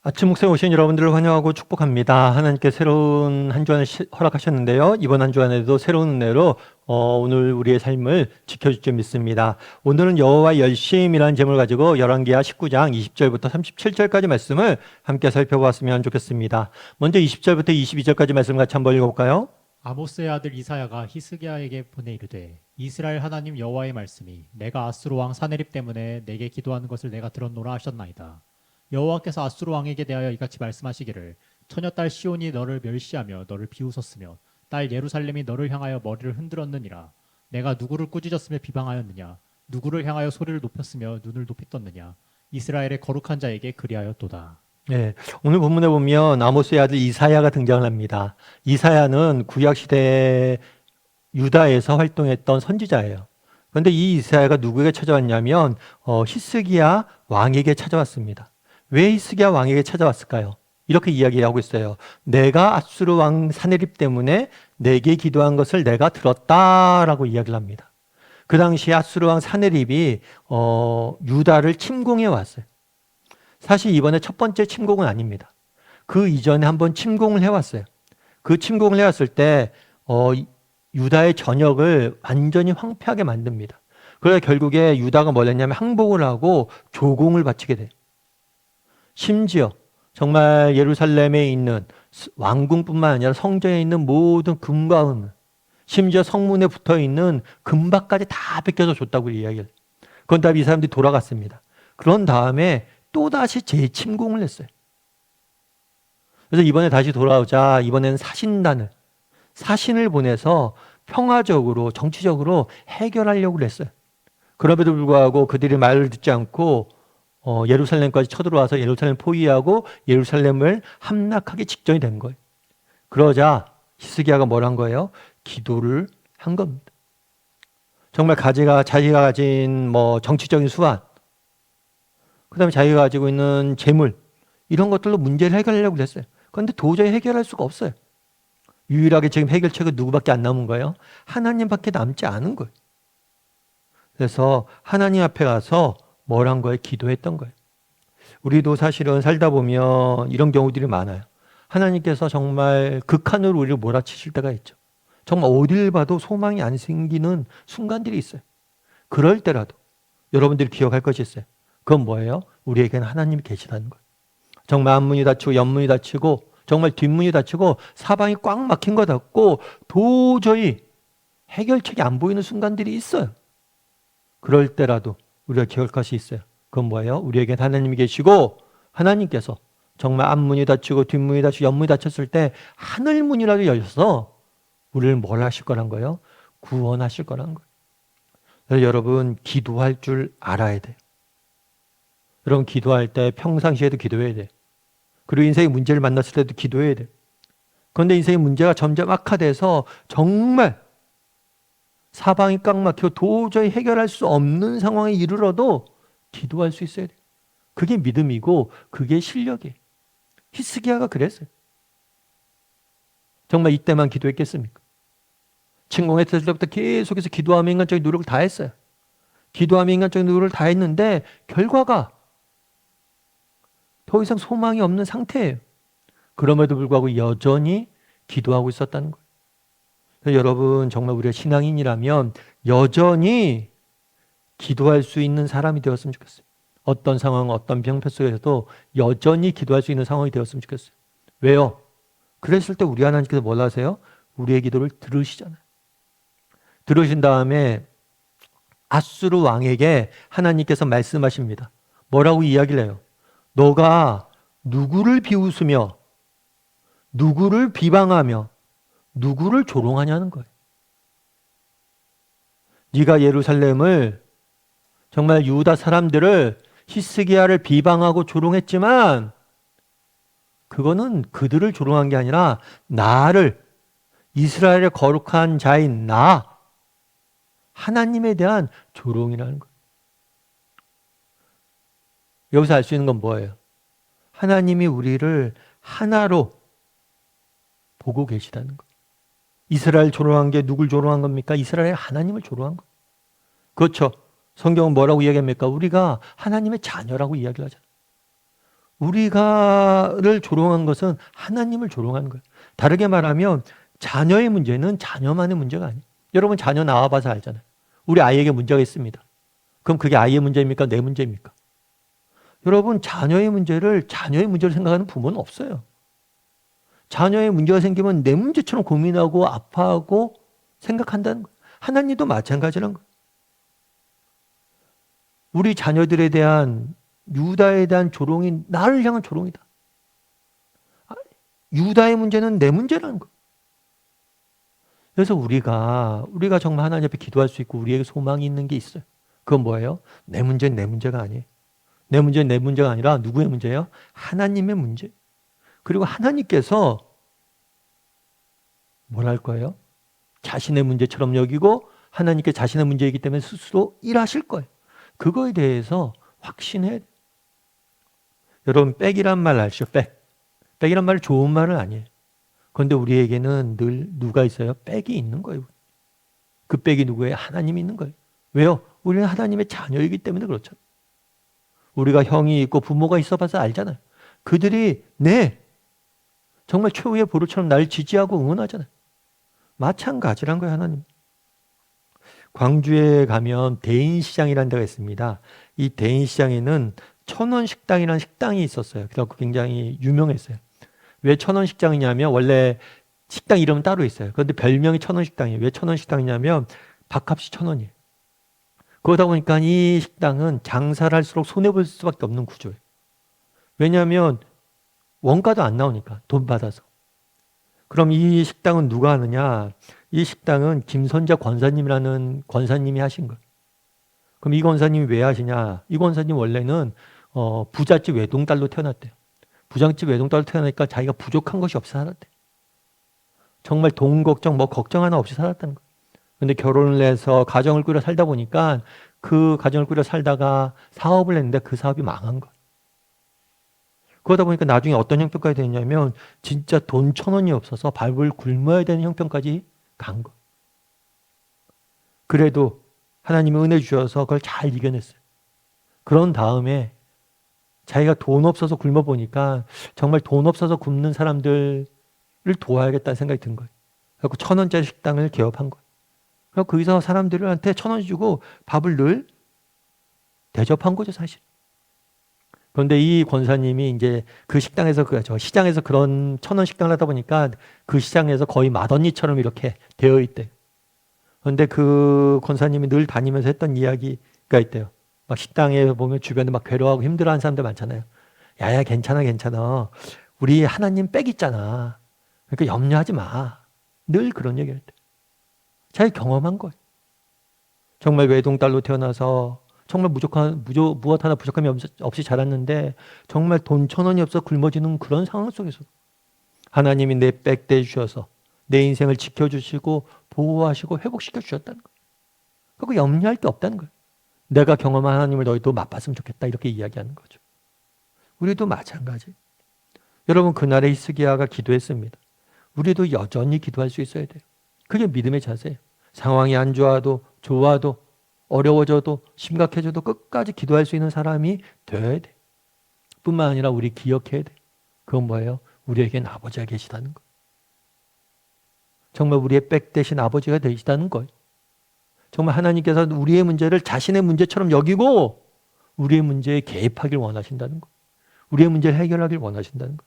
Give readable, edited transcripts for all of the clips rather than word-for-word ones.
아침 목소리 오신 여러분들을 환영하고 축복합니다. 하나님께 새로운 한 주안을 허락하셨는데요. 이번 한 주안에도 새로운 은혜로 오늘 우리의 삶을 지켜줄 줄 믿습니다. 오늘은 여호와의 열심이라는 제목을 가지고 열왕기하 19장 20절부터 37절까지 말씀을 함께 살펴보았으면 좋겠습니다. 먼저 20절부터 22절까지 말씀 같이 한번 읽어볼까요? 아모스의 아들 이사야가 히스기야에게 보내 이르되 이스라엘 하나님 여호와의 말씀이 내가 아수르 왕 사네립 때문에 내게 기도하는 것을 내가 들었노라 하셨나이다. 여호와께서 아수르 왕에게 대하여 이같이 말씀하시기를 처녀딸 시온이 너를 멸시하며 너를 비웃었으며 딸 예루살렘이 너를 향하여 머리를 흔들었느니라. 내가 누구를 꾸짖었으며 비방하였느냐? 누구를 향하여 소리를 높였으며 눈을 높이 떴느냐? 이스라엘의 거룩한 자에게 그리하였도다. 네, 오늘 본문에 보면 아모스의 아들 이사야가 등장을 합니다. 이사야는 구약시대 유다에서 활동했던 선지자예요. 그런데 이 이사야가 누구에게 찾아왔냐면 히스기야 왕에게 찾아왔습니다. 왜 히스기야 왕에게 찾아왔을까요? 이렇게 이야기하고 있어요. 내가 아수르 왕 사네립 때문에 내게 기도한 것을 내가 들었다라고 이야기를 합니다. 그 당시 아수르 왕 사네립이 유다를 침공해 왔어요. 사실 이번에 첫 번째 침공은 아닙니다. 그 이전에 한번 침공을 해왔어요. 그 침공을 해왔을 때 유다의 전역을 완전히 황폐하게 만듭니다. 그래서 결국에 유다가 뭘 했냐면 항복을 하고 조공을 바치게 돼요. 심지어 정말 예루살렘에 있는 왕궁뿐만 아니라 성전에 있는 모든 금과 은, 심지어 성문에 붙어있는 금박까지 다 뺏겨서 줬다고 이야기를 해요. 그건 다음에 이 사람들이 돌아갔습니다. 그런 다음에 또다시 재침공을 했어요. 그래서 이번에 다시 돌아오자 이번에는 사신을 보내서 평화적으로 정치적으로 해결하려고 했어요. 그럼에도 불구하고 그들이 말을 듣지 않고 예루살렘까지 쳐들어와서 예루살렘 포위하고 예루살렘을 함락하기 직전이 된 거예요. 그러자 히스기야가 뭘 한 거예요? 기도를 한 겁니다. 정말 자기가 가진 정치적인 수완, 그 다음에 자기가 가지고 있는 재물, 이런 것들로 문제를 해결하려고 했어요. 그런데 도저히 해결할 수가 없어요. 유일하게 지금 해결책은 누구밖에 안 남은 거예요? 하나님밖에 남지 않은 거예요. 그래서 하나님 앞에 가서 뭘 한 거예요? 기도했던 거예요. 우리도 사실은 살다 보면 이런 경우들이 많아요. 하나님께서 정말 극한으로 우리를 몰아치실 때가 있죠. 정말 어딜 봐도 소망이 안 생기는 순간들이 있어요. 그럴 때라도 여러분들이 기억할 것이 있어요. 그건 뭐예요? 우리에게는 하나님이 계시다는 거예요. 정말 앞문이 닫히고 옆문이 닫히고 정말 뒷문이 닫히고 사방이 꽉 막힌 것 같고 도저히 해결책이 안 보이는 순간들이 있어요. 그럴 때라도 우리가 기억할 것이 있어요. 그건 뭐예요? 우리에겐 하나님이 계시고 하나님께서 정말 앞문이 닫히고 뒷문이 닫히고 옆문이 닫혔을 때 하늘문이라도 열려서 우리를 뭘 하실 거란 거예요? 구원하실 거란 거예요. 그래서 여러분 기도할 줄 알아야 돼요. 여러분 기도할 때 평상시에도 기도해야 돼요. 그리고 인생의 문제를 만났을 때도 기도해야 돼요. 그런데 인생의 문제가 점점 악화돼서 정말 사방이 꽉 막히고 도저히 해결할 수 없는 상황에 이르러도 기도할 수 있어야 돼요. 그게 믿음이고 그게 실력이에요. 히스기야가 그랬어요. 정말 이때만 기도했겠습니까? 침공했을 때부터 계속해서 기도하며 인간적인 노력을 다 했어요. 기도하며 인간적인 노력을 다 했는데 결과가 더 이상 소망이 없는 상태예요. 그럼에도 불구하고 여전히 기도하고 있었다는 거예요. 그래서 여러분 정말 우리가 신앙인이라면 여전히 기도할 수 있는 사람이 되었으면 좋겠어요. 어떤 상황, 어떤 병폐 속에서도 여전히 기도할 수 있는 상황이 되었으면 좋겠어요. 왜요? 그랬을 때 우리 하나님께서 뭘 하세요? 우리의 기도를 들으시잖아요. 들으신 다음에 아수르 왕에게 하나님께서 말씀하십니다. 뭐라고 이야기를 해요? 너가 누구를 비웃으며 누구를 비방하며 누구를 조롱하냐는 거예요. 네가 예루살렘을 정말 유다 사람들을 히스기야를 비방하고 조롱했지만 그거는 그들을 조롱한 게 아니라 나를 이스라엘의 거룩한 자인 나 하나님에 대한 조롱이라는 거예요. 여기서 알 수 있는 건 뭐예요? 하나님이 우리를 하나로 보고 계시다는 거예요. 이스라엘 조롱한 게 누굴 조롱한 겁니까? 이스라엘 하나님을 조롱한 거예요. 그렇죠. 성경은 뭐라고 이야기합니까? 우리가 하나님의 자녀라고 이야기를 하잖아요. 우리가를 조롱한 것은 하나님을 조롱하는 거예요. 다르게 말하면 자녀의 문제는 자녀만의 문제가 아니에요. 여러분 자녀 낳아봐서 알잖아요. 우리 아이에게 문제가 있습니다. 그럼 그게 아이의 문제입니까? 내 문제입니까? 여러분 자녀의 문제를 자녀의 문제로 생각하는 부모는 없어요. 자녀의 문제가 생기면 내 문제처럼 고민하고 아파하고 생각한다는 거예요. 하나님도 마찬가지라는 거예요. 우리 자녀들에 대한 유다에 대한 조롱이 나를 향한 조롱이다. 유다의 문제는 내 문제라는 거예요. 그래서 우리가 정말 하나님 앞에 기도할 수 있고 우리에게 소망이 있는 게 있어요. 그건 뭐예요? 내 문제는 내 문제가 아니에요. 내 문제는 내 문제가 아니라 누구의 문제예요? 하나님의 문제. 그리고 하나님께서 뭘 할 거예요? 자신의 문제처럼 여기고 하나님께 자신의 문제이기 때문에 스스로 일하실 거예요. 그거에 대해서 확신해야 돼요. 여러분 백이란 말 아시죠? 백이란 말은 좋은 말은 아니에요. 그런데 우리에게는 늘 누가 있어요? 백이 있는 거예요. 그 백이 누구예요? 하나님이 있는 거예요. 왜요? 우리는 하나님의 자녀이기 때문에 그렇죠. 우리가 형이 있고 부모가 있어 봐서 알잖아요. 그들이 정말 최후의 보루처럼 날 지지하고 응원하잖아요. 마찬가지란 거예요, 하나님. 광주에 가면 대인시장이라는 데가 있습니다. 이 대인시장에는 천원식당이라는 식당이 있었어요. 그래서 굉장히 유명했어요. 왜 천원식당이냐면 원래 식당 이름은 따로 있어요. 그런데 별명이 천원식당이에요. 왜 천원식당이냐면 밥값이 1,000원이에요. 그러다 보니까 이 식당은 장사를 할수록 손해볼 수밖에 없는 구조예요. 왜냐하면 원가도 안 나오니까 돈 받아서. 그럼 이 식당은 누가 하느냐? 이 식당은 김선자 권사님이라는 권사님이 하신 거예요. 그럼 이 권사님이 왜 하시냐? 이 권사님 원래는 부잣집 외동딸로 태어났대요. 부잣집 외동딸로 태어나니까 자기가 부족한 것이 없이 살았대요. 정말 돈 걱정, 뭐 걱정 하나 없이 살았다는 거예요. 근데 결혼을 해서 가정을 꾸려 살다 보니까 그 가정을 꾸려 살다가 사업을 했는데 그 사업이 망한 거예요. 그러다 보니까 나중에 어떤 형편까지 됐냐면 진짜 돈 1,000원이 없어서 밥을 굶어야 되는 형편까지 간 거예요. 그래도 하나님이 은혜 주셔서 그걸 잘 이겨냈어요. 그런 다음에 자기가 돈 없어서 굶어 보니까 정말 돈 없어서 굶는 사람들을 도와야겠다는 생각이 든 거예요. 그래서 1,000원짜리 식당을 개업한 거예요. 그래서 거기서 사람들한테 1,000원 주고 밥을 늘 대접한 거죠, 사실. 그런데 이 권사님이 이제 그 식당에서 시장에서 그런 1,000원 식당을 하다 보니까 그 시장에서 거의 맏언니처럼 이렇게 되어 있대요. 그런데 그 권사님이 늘 다니면서 했던 이야기가 있대요. 막 식당에 보면 주변에 막 괴로워하고 힘들어하는 사람들 많잖아요. 야야 괜찮아. 우리 하나님 백 있잖아. 그러니까 염려하지 마. 늘 그런 얘기를 했대요. 자기 경험한 거예요. 정말 외동딸로 태어나서 정말 무엇 하나 부족함이 없이 자랐는데 정말 돈 1,000원이 없어 굶어지는 그런 상황 속에서 하나님이 내 백 대주셔서 내 인생을 지켜주시고 보호하시고 회복시켜 주셨다는 거예요. 그리고 염려할 게 없다는 거예요. 내가 경험한 하나님을 너희도 맛봤으면 좋겠다 이렇게 이야기하는 거죠. 우리도 마찬가지. 여러분 그날에 히스기야가 기도했습니다. 우리도 여전히 기도할 수 있어야 돼요. 그게 믿음의 자세예요. 상황이 안 좋아도 어려워져도 심각해져도 끝까지 기도할 수 있는 사람이 되어야 돼. 뿐만 아니라 우리 기억해야 돼. 그건 뭐예요? 우리에겐 아버지가 계시다는 거. 정말 우리의 백 대신 아버지가 되시다는 거예요. 정말 하나님께서 우리의 문제를 자신의 문제처럼 여기고 우리의 문제에 개입하길 원하신다는 거. 우리의 문제를 해결하길 원하신다는 거.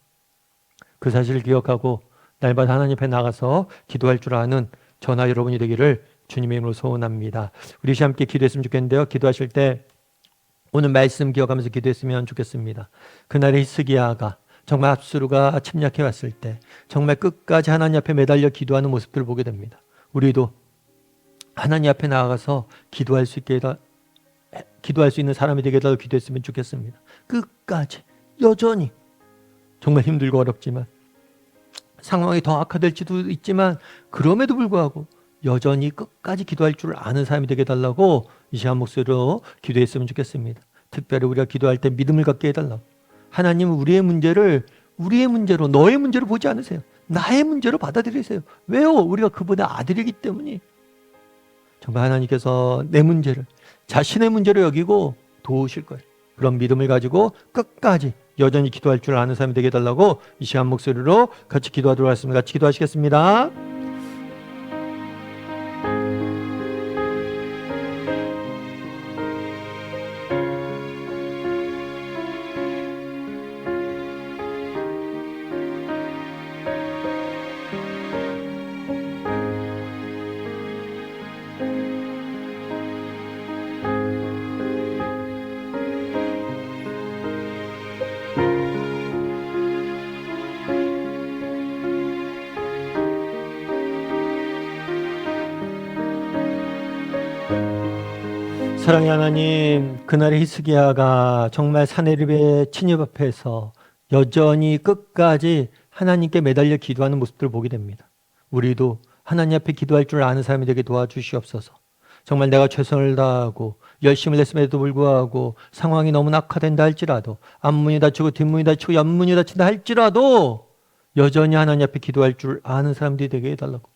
그 사실을 기억하고 날마다 하나님 앞에 나가서 기도할 줄 아는 저나 여러분이 되기를 주님의 이름으로 소원합니다. 우리 함께 기도했으면 좋겠는데요. 기도하실 때 오늘 말씀 기억하면서 기도했으면 좋겠습니다. 그날의 히스기야가 정말 압수르가 침략해 왔을 때 정말 끝까지 하나님 앞에 매달려 기도하는 모습들을 보게 됩니다. 우리도 하나님 앞에 나아가서 기도할 수 있는 사람이 되게 해달라고 기도했으면 좋겠습니다. 끝까지 여전히 정말 힘들고 어렵지만 상황이 더 악화될지도 있지만 그럼에도 불구하고 여전히 끝까지 기도할 줄 아는 사람이 되게 해달라고 이 시간 목소리로 기도했으면 좋겠습니다. 특별히 우리가 기도할 때 믿음을 갖게 해달라고. 하나님은 우리의 문제로 너의 문제로 보지 않으세요. 나의 문제로 받아들이세요. 왜요? 우리가 그분의 아들이기 때문에. 정말 하나님께서 내 문제를 자신의 문제로 여기고 도우실 거예요. 그런 믿음을 가지고 끝까지 여전히 기도할 줄 아는 사람이 되게 해달라고 이 시간 목소리로 같이 기도하도록 하겠습니다. 같이 기도하시겠습니다. 사랑의 하나님, 그날의 히스기야가 정말 사내립의 침입 앞에서 여전히 끝까지 하나님께 매달려 기도하는 모습들을 보게 됩니다. 우리도 하나님 앞에 기도할 줄 아는 사람이 되게 도와주시옵소서. 정말 내가 최선을 다하고 열심을 냈음에도 불구하고 상황이 너무 악화된다 할지라도 앞문이 닫히고 뒷문이 닫히고 옆문이 닫힌다 할지라도 여전히 하나님 앞에 기도할 줄 아는 사람들이 되게 해달라고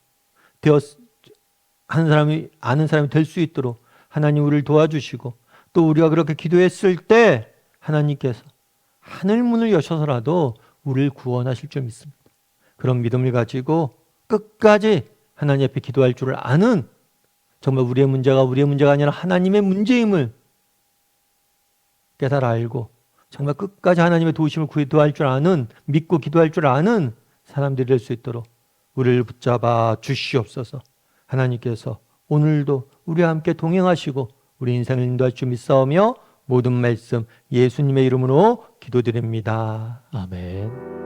아는 사람이 될 수 있도록 하나님 우리를 도와주시고 또 우리가 그렇게 기도했을 때 하나님께서 하늘문을 여셔서라도 우리를 구원하실 줄 믿습니다. 그런 믿음을 가지고 끝까지 하나님 앞에 기도할 줄을 아는 정말 우리의 문제가 아니라 하나님의 문제임을 깨달아 알고 정말 끝까지 하나님의 도우심을 기도할 줄 아는 믿고 기도할 줄 아는 사람들이 될 수 있도록 우리를 붙잡아 주시옵소서. 하나님께서 오늘도 우리와 함께 동행하시고 우리 인생을 인도할 줄 믿사오며 모든 말씀 예수님의 이름으로 기도드립니다. 아멘.